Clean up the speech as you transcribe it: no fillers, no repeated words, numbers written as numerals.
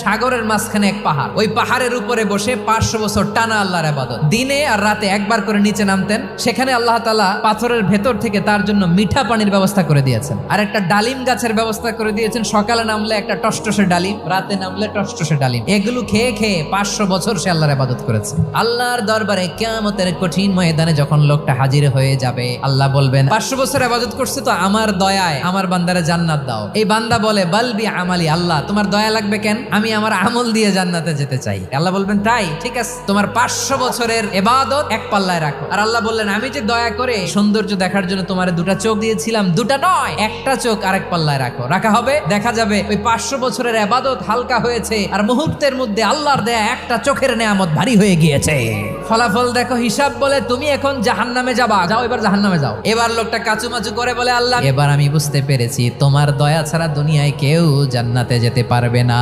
সাগরের মাঝখানে এক পাহাড়, ওই পাহাড়ের উপরে বসে 500 বছর টানা আল্লাহর ইবাদত। দিনে আর রাতে একবার করে নিচে নামতেন। সেখানে আল্লাহ তাআলা পাথরের ভেতর থেকে তার জন্য মিঠা পানির ব্যবস্থা করে দিয়েছেন, আর একটা ডালিম গাছের ব্যবস্থা করে দিয়েছেন। সকালে নামলে একটা টসটসে ডালিম, রাতে নামলে টসটসে ডালিম। এগুলো খেয়ে খেয়ে 500 বছর সে আল্লাহর ইবাদত করেছে। আল্লাহর দরবারে কিয়ামতের কঠিন ময়দানে যখন লোকটা হাজির হয়ে যাবে, আল্লাহ বলবেন 500 বছর ইবাদত করছে তো আমার দয়ায় আমার বান্দারে জান্নাত দাও। এই বান্দা বলে বালবি আমালি, আল্লাহ তোমার দয়া লাগবে কেন? আমি আমার আমল দিয়ে জান্নাতে যেতে চাই। আল্লাহ বলবেন তাই, ঠিক আছে, তোমার 500 বছরের ইবাদত এক পাল্লায় রাখো। আর আল্লাহ বললেন আমি যে দয়া করে সৌন্দর্য দেখার জন্য তোমার দুটা চোখ দিয়েছিলাম, দুটা নয় একটা চোখ আরেক পাল্লায় রাখো। রাখা হবে, দেখা যাবে ওই 500 বছরের ইবাদত হালকা হয়েছে, আর মুহূর্তের মধ্যে আল্লাহর দেয়া একটা চোখের নেয়ামত ভারী হয়ে গিয়েছে। ফলাফল দেখো, হিসাব বলে তুমি এখন জাহান্নামে যাবা, যাও এবার জাহান্নামে যাও। এবার লোকটা কাচুমাচু করে বলে আল্লাহ এবার আমি বুঝতে পেরেছি তোমার দয়া ছাড়া দুনিয়ায় কেউ জান্নাতে যেতে পারবে না।